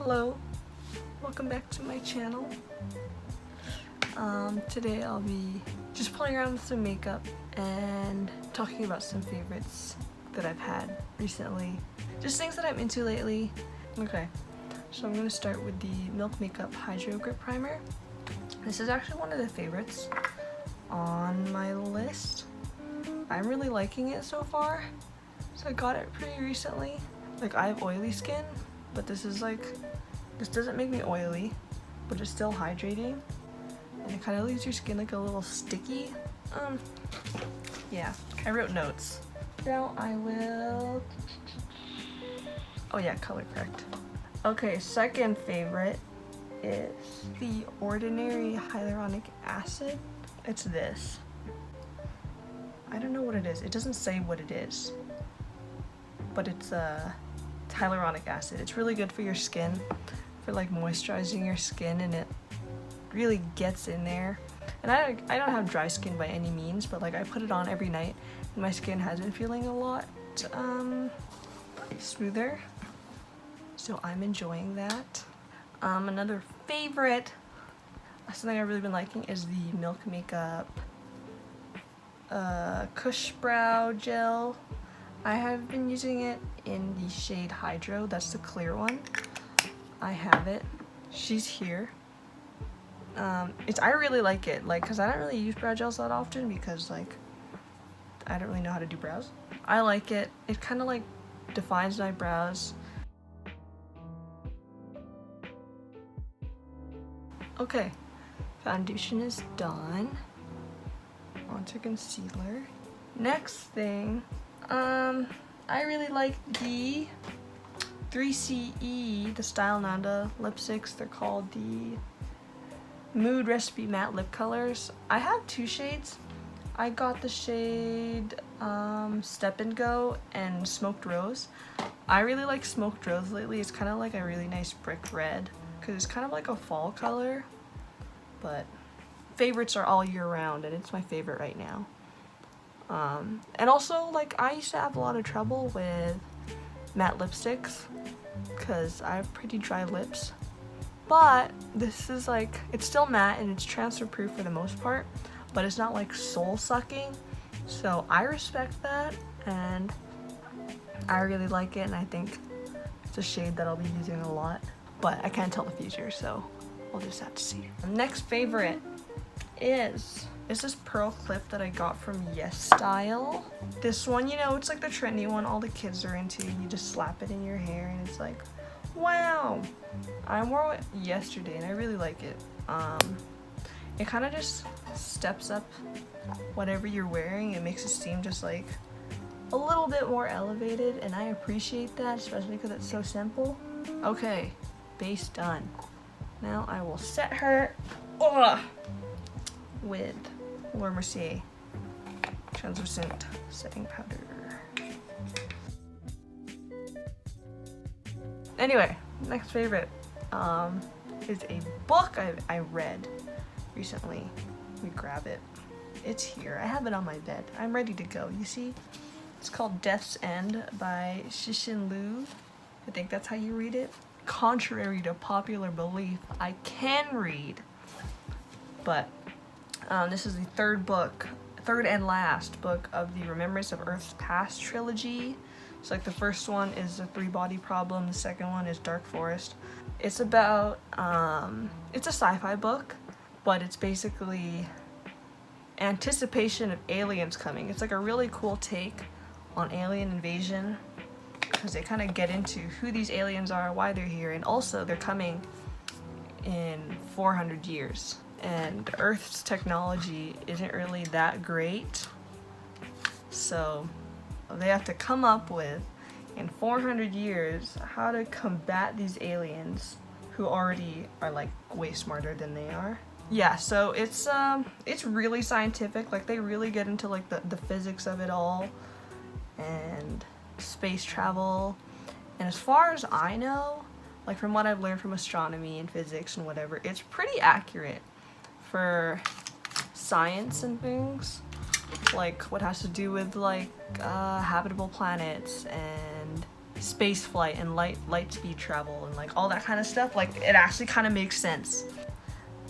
Hello, welcome back to my channel. Today I'll be just playing around with some makeup and talking about some favorites that I've had recently. Just things that I'm into lately. Okay, so I'm going to start with the Milk Makeup Hydro Grip Primer. This is actually one of the favorites on my list. I'm really liking it so far. So I got it pretty recently. Like, I have oily skin, but this doesn't make me oily, but it's still hydrating. And it kind of leaves your skin like a little sticky. Yeah, I wrote notes. Now I will, oh yeah, color correct. Okay, second favorite is the Ordinary Hyaluronic Acid. It's this. I don't know what it is. It doesn't say what it is, but it's hyaluronic acid. It's really good for your skin, for like moisturizing your skin, and it really gets in there. And I don't have dry skin by any means, but like I put it on every night and my skin has been feeling a lot smoother, so I'm enjoying that. Another favorite, something I've really been liking, is the Milk Makeup Kush Brow Gel. I have been using it in the shade Hydro. That's the clear one. I have it. She's here. I really like it, like, cause I don't really use brow gels that often because like I don't really know how to do brows. I like it. It kind of like defines my brows. Okay, foundation is done. On to concealer. Next thing, I really like the 3CE, the Style Nanda lipsticks. They're called the Mood Recipe Matte Lip Colors. I have two shades. I got the shade Step and Go and Smoked Rose. I really like Smoked Rose lately. It's kind of like a really nice brick red because it's kind of like a fall color, but favorites are all year round and it's my favorite right now. And also, like, I used to have a lot of trouble with matte lipsticks because I have pretty dry lips. But this is like, it's still matte and it's transfer proof for the most part, but it's not like soul sucking. So I respect that and I really like it, and I think it's a shade that I'll be using a lot, but I can't tell the future, so we'll just have to see. Next favorite is this pearl clip that I got from Yes Style. This one, you know, it's like the trendy one all the kids are into. You just slap it in your hair and it's like, wow. I wore it yesterday and I really like it. It kind of just steps up whatever you're wearing. It makes it seem just like a little bit more elevated, and I appreciate that, especially because it's so simple. Okay, base done. Now I will set her with Laura Mercier translucent setting powder. Anyway, next favorite is a book I read recently. Let me grab it. It's here. I have it on my bed. I'm ready to go. You see? It's called Death's End by Cixin. I think that's how you read it. Contrary to popular belief, I can read, but this is the third and last book of the Remembrance of Earth's Past trilogy. So like the first one is The Three Body Problem, the second one is Dark Forest. It's about, it's a sci-fi book, but it's basically anticipation of aliens coming. It's like a really cool take on alien invasion because they kind of get into who these aliens are, why they're here, and also they're coming in 400 years. And Earth's technology isn't really that great, so they have to come up with, in 400 years, how to combat these aliens who already are like way smarter than they are. Yeah, so it's really scientific. Like, they really get into like the physics of it all and space travel. And as far as I know, like from what I've learned from astronomy and physics and whatever, it's pretty accurate for science and things, like what has to do with like habitable planets and space flight and light speed travel and like all that kind of stuff. Like it actually kind of makes sense.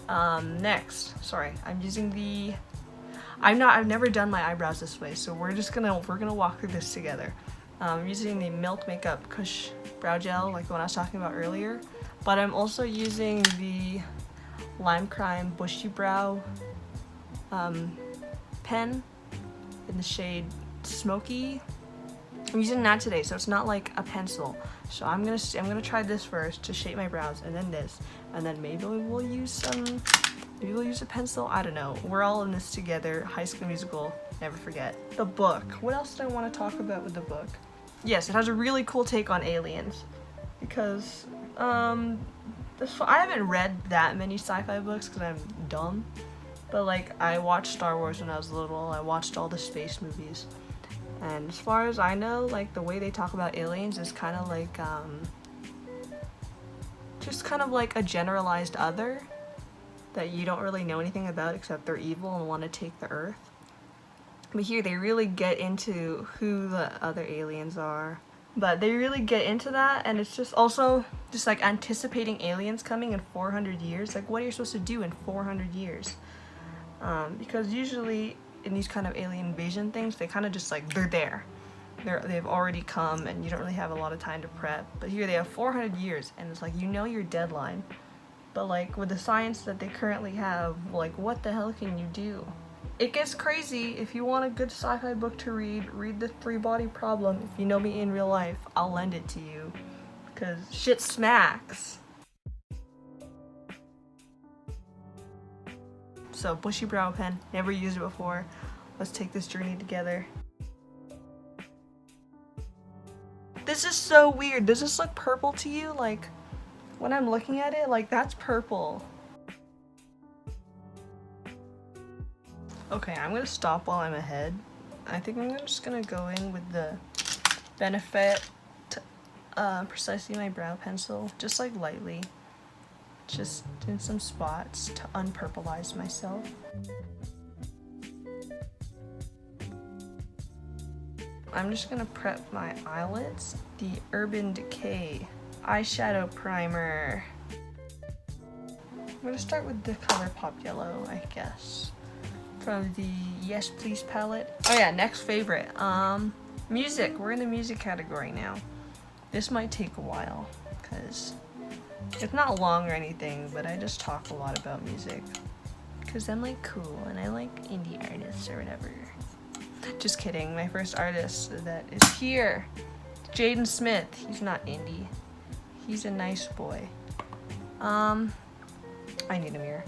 Next, sorry, I'm using the, I've never done my eyebrows this way, so we're gonna walk through this together. I'm using the Milk Makeup Kush brow gel, like the one I was talking about earlier, but I'm also using the Lime Crime Bushy Brow pen in the shade Smoky. I'm using that today, so it's not like a pencil. So I'm gonna try this first to shape my brows, and then this, and then maybe we'll use a pencil. I don't know. We're all in this together. High School Musical. Never forget. The book. What else do I want to talk about with the book? Yes, it has a really cool take on aliens, because I haven't read that many sci-fi books because I'm dumb. But like I watched Star Wars when I was little. I watched all the space movies. And as far as I know, like the way they talk about aliens is kind of like just kind of like a generalized other that you don't really know anything about except they're evil and want to take the Earth. But here they really get into who the other aliens are. But they really get into that, and it's just also just like anticipating aliens coming in 400 years. Like what are you supposed to do in 400 years? Because usually in these kind of alien invasion things, they kind of just like, they're there. They've already come and you don't really have a lot of time to prep. But here they have 400 years and it's like, you know your deadline. But like with the science that they currently have, like what the hell can you do? It gets crazy. If you want a good sci-fi book to read The Three-Body Problem. If you know me in real life, I'll lend it to you. Because shit smacks. So, bushy brow pen, never used it before. Let's take this journey together. This is so weird. Does this look purple to you? Like, when I'm looking at it, like, that's purple. Okay, I'm gonna stop while I'm ahead. I think I'm just gonna go in with the Benefit Precisely My Brow Pencil, just like lightly. Just in some spots to unpurplize myself. I'm just gonna prep my eyelids. The Urban Decay eyeshadow primer. I'm gonna start with the ColourPop Yellow, I guess, from the Yes Please palette. Oh yeah, next favorite. Music. We're in the music category now. This might take a while because it's not long or anything, but I just talk a lot about music because I'm like cool and I like indie artists or whatever. Just kidding. My first artist that is here, Jaden Smith. He's not indie. He's a nice boy. I need a mirror.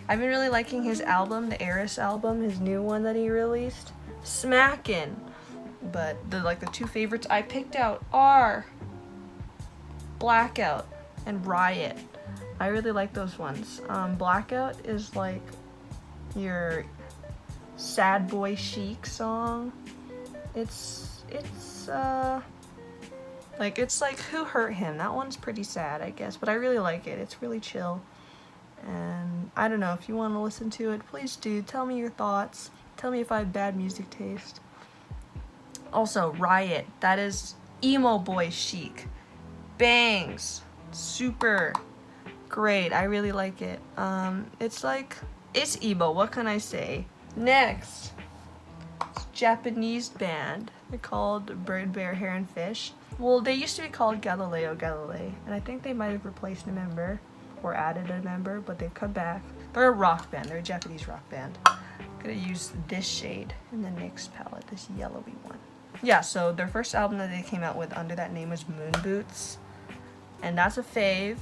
I've been really liking his album, the Eris album, his new one that he released. Smackin'. But the two favorites I picked out are Blackout and Riot. I really like those ones. Blackout is like your sad boy chic song. It's like Who Hurt Him. That one's pretty sad, I guess, but I really like it. It's really chill. And I don't know, if you want to listen to it, please do. Tell me your thoughts. Tell me if I have bad music taste. Also, Riot. That is emo boy chic. Bangs. Super great. I really like it. It's emo. What can I say? Next. Japanese band. They're called Bird, Bear, Hare, and Fish. Well, they used to be called Galileo Galilei, and I think they might have replaced a member or added a member, but they've come back. They're a rock band. They're a Japanese rock band. I'm gonna use this shade in the NYX palette, this yellowy one. Yeah, so their first album that they came out with under that name was Moon Boots, and that's a fave.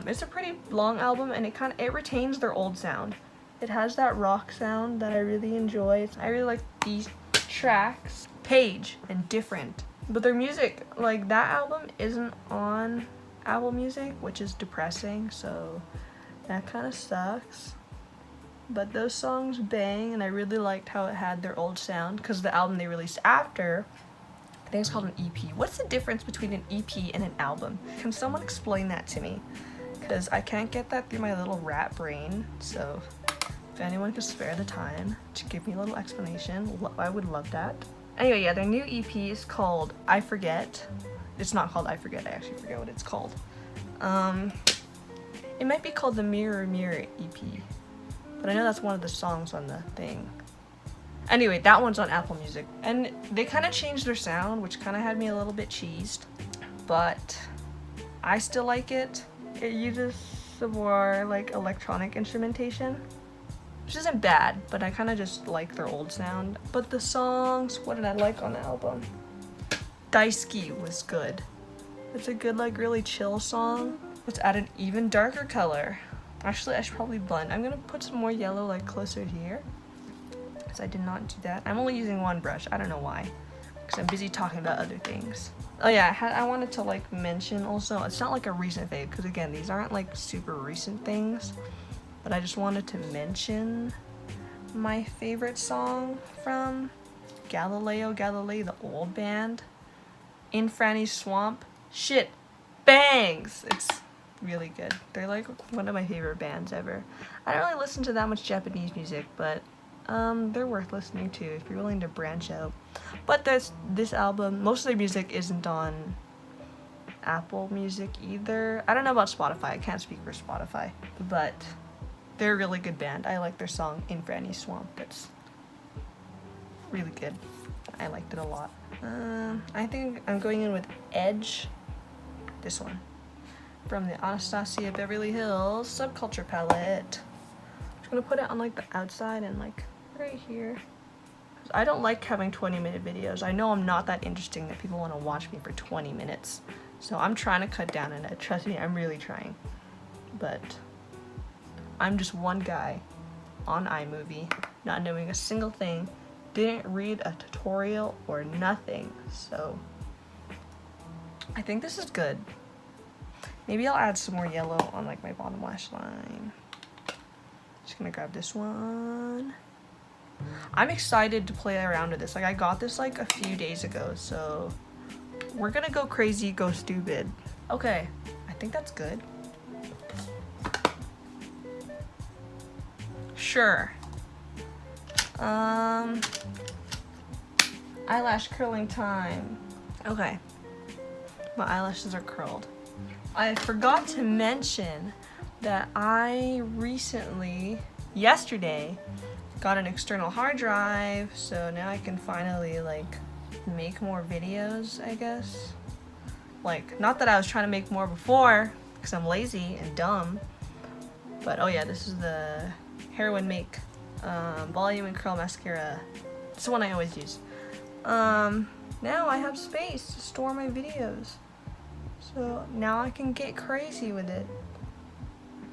It's a pretty long album, and it retains their old sound. It has that rock sound that I really enjoy. I really like these tracks, Page and Different. But their music, like that album isn't on Apple Music, which is depressing, so that kind of sucks. But those songs bang, and I really liked how it had their old sound, because the album they released after, I think it's called an EP. What's the difference between an EP and an album? Can someone explain that to me? Because I can't get that through my little rat brain, so if anyone could spare the time to give me a little explanation, I would love that. Anyway, yeah, their new EP is called I Forget. It's not called I Forget, I actually forget what it's called. It might be called the Mirror Mirror EP, but I know that's one of the songs on the thing. Anyway, that one's on Apple Music, and they kind of changed their sound, which kind of had me a little bit cheesed, but I still like it. It uses some more like electronic instrumentation, which isn't bad, but I kind of just like their old sound. But the songs, what did I like on the album? Daisuki was good. It's a good, like, really chill song. Let's add an even darker color. Actually, I should probably blend. I'm gonna put some more yellow, like, closer here, because I did not do that. I'm only using one brush. I don't know why, because I'm busy talking about other things. Oh yeah, I wanted to, like, mention also, it's not like a recent fave, because again, these aren't, like, super recent things, but I just wanted to mention my favorite song from Galileo Galilei, the old band, In Franny's Swamp. Shit bangs! It's really good. They're like one of my favorite bands ever. I don't really listen to that much Japanese music, but they're worth listening to if you're willing to branch out. But this album, most of their music isn't on Apple Music either. I don't know about Spotify. I can't speak for Spotify, but they're a really good band. I like their song In Franny's Swamp. It's really good. I liked it a lot. I think I'm going in with Edge. This one. From the Anastasia Beverly Hills Subculture palette. I'm just gonna put it on like the outside and like right here. I don't like having 20-minute videos. I know I'm not that interesting that people want to watch me for 20 minutes. So I'm trying to cut down on it. Trust me, I'm really trying. But I'm just one guy on iMovie, not knowing a single thing, didn't read a tutorial or nothing. So I think this is good. Maybe I'll add some more yellow on like my bottom lash line. Just gonna grab this one. I'm excited to play around with this. Like, I got this like a few days ago, so we're gonna go crazy, go stupid. Okay, I think that's good. Sure. Eyelash curling time. Okay. My eyelashes are curled. I forgot to mention that I recently, yesterday, got an external hard drive, so now I can finally like make more videos, I guess. Like, not that I was trying to make more before, because I'm lazy and dumb, but oh yeah, this is the Heroin Make volume and curl mascara. It's the one I always use. Now I have space to store my videos, so now I can get crazy with it.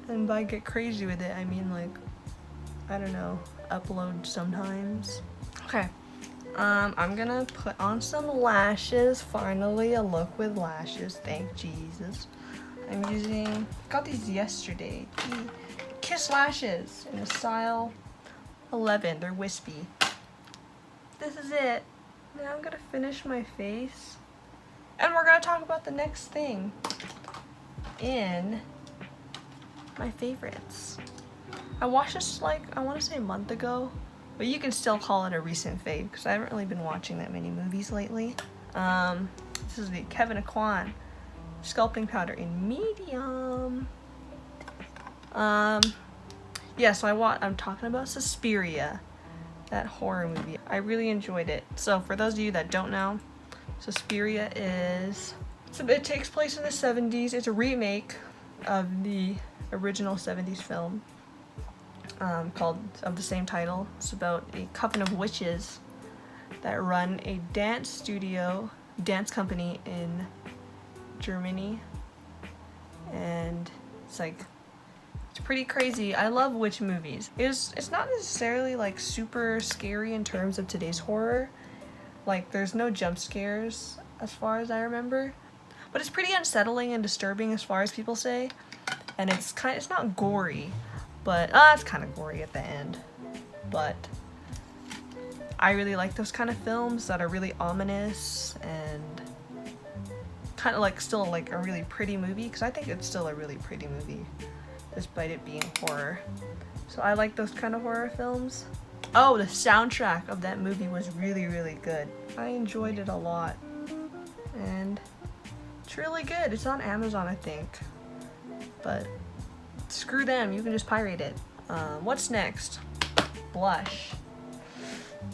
And by get crazy with it, I mean like, I don't know, upload sometimes. Okay, I'm gonna put on some lashes. Finally, a look with lashes, thank Jesus. I'm using, got these yesterday, the Kiss lashes in the style 11, they're wispy. This is it. Now I'm gonna finish my face, and we're gonna talk about the next thing in my favorites. I watched this like, I want to say a month ago, but you can still call it a recent fave because I haven't really been watching that many movies lately. This is the Kevin Aquan sculpting powder in medium. Yeah, so I'm talking about Suspiria, that horror movie. I really enjoyed it. So for those of you that don't know, Suspiria is, it takes place in the 70s. It's a remake of the original 70s film called, of the same title. It's about a coven of witches that run a dance company in Germany, and it's like, it's pretty crazy. I love witch movies. It's not necessarily like super scary in terms of today's horror. Like, there's no jump scares as far as I remember, but it's pretty unsettling and disturbing as far as people say. And it's not gory, but it's kind of gory at the end. But I really like those kind of films that are really ominous and kind of like still like a really pretty movie, because I think it's still a really pretty movie despite it being horror. So I like those kind of horror films. Oh, the soundtrack of that movie was really, really good. I enjoyed it a lot. And it's really good. It's on Amazon, I think. But screw them, you can just pirate it. What's next? Blush.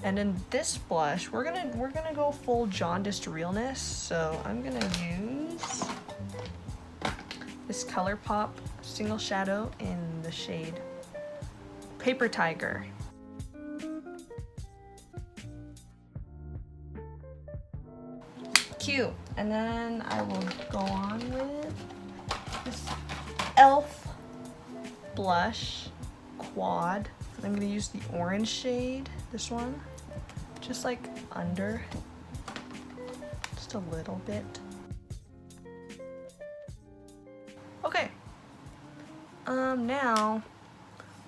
And in this blush, we're gonna go full jaundiced realness. So I'm gonna use this ColourPop single shadow in the shade Paper Tiger. Cute. And then I will go on with this e.l.f. blush quad. I'm gonna use the orange shade, this one, just like under, just a little bit. Okay. Now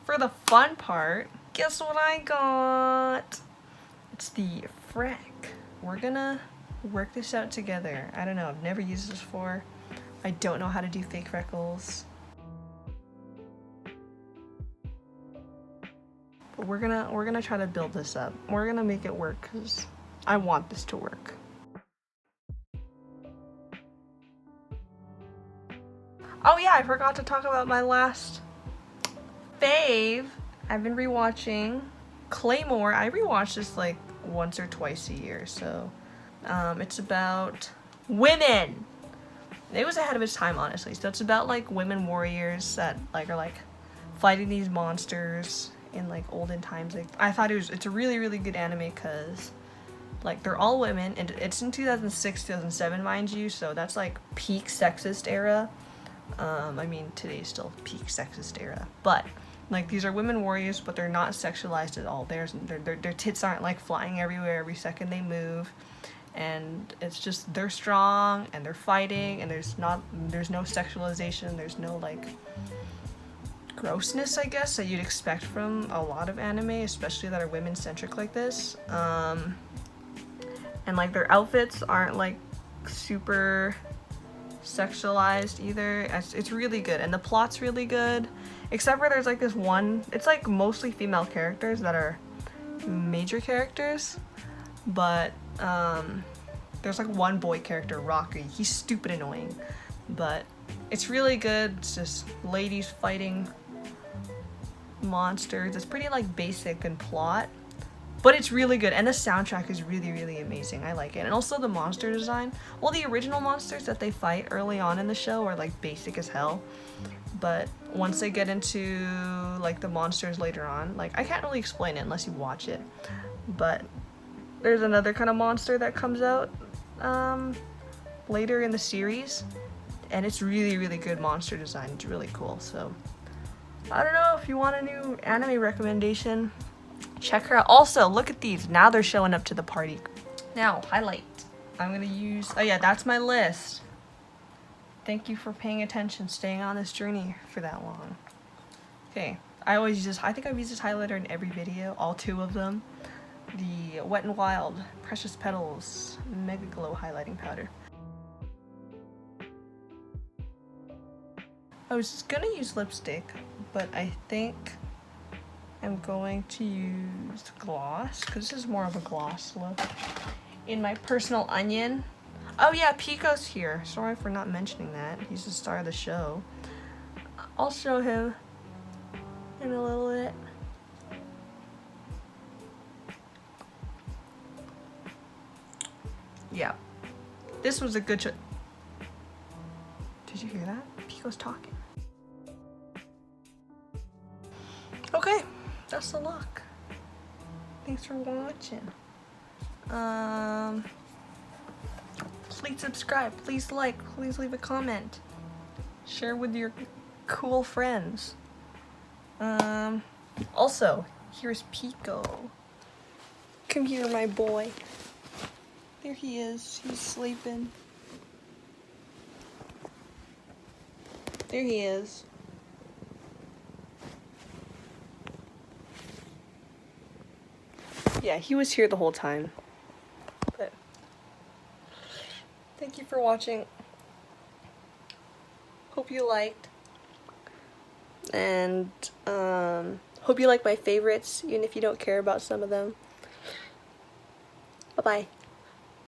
for the fun part, guess what I got? It's the frack. We're gonna work this out together. I don't know, I've never used this before. I don't know how to do fake freckles. But we're gonna try to build this up. We're gonna make it work because I want this to work. Oh yeah, I forgot to talk about my last fave. I've been rewatching Claymore. I rewatch this like once or twice a year, so it's about women. It was ahead of its time, honestly. So it's about like women warriors that like are like fighting these monsters in like olden times. Like, I thought it's a really, really good anime because like they're all women, and it's in 2006, 2007, mind you, so that's like peak sexist era. I mean, today's still peak sexist era, but like these are women warriors, but they're not sexualized at all. Their tits aren't like flying everywhere every second they move, and it's just they're strong and they're fighting, and there's no sexualization. There's no like grossness, I guess, that you'd expect from a lot of anime, especially that are women centric like this. And like their outfits aren't like super sexualized either. It's really good, and the plot's really good, except for there's like this one, it's like mostly female characters that are major characters, but there's like one boy character, Rocky. He's stupid annoying, but it's really good. It's just ladies fighting monsters. It's pretty like basic in plot, but it's really good, and the soundtrack is really, really amazing. I like it. And also the monster design. Well, the original monsters that they fight early on in the show are like basic as hell, but once they get into like the monsters later on, like I can't really explain it unless you watch it, but there's another kind of monster that comes out later in the series, and it's really, really good monster design. It's really cool. So I don't know, if you want a new anime recommendation, check her out. Also, look at these. Now they're showing up to the party. Now, highlight. I'm gonna use, oh yeah, that's my list. Thank you for paying attention, staying on this journey for that long. Okay, I always use this, I think I've used this highlighter in every video, all two of them. The Wet n Wild Precious Petals Mega Glow Highlighting Powder. I was gonna use lipstick, but I think I'm going to use gloss, because this is more of a gloss look. In my personal onion. Oh yeah, Pico's here. Sorry for not mentioning that. He's the star of the show. I'll show him in a little bit. Yeah. This was a good show. Did you hear that? Pico's talking. Okay, that's the look. Thanks for watching. Please subscribe, please like, please leave a comment. Share with your cool friends. Also, here's Pico. Come here, my boy. There he is, he's sleeping. There he is. Yeah, he was here the whole time. But thank you for watching. Hope you liked. And Hope you like my favorites, even if you don't care about some of them. Bye-bye.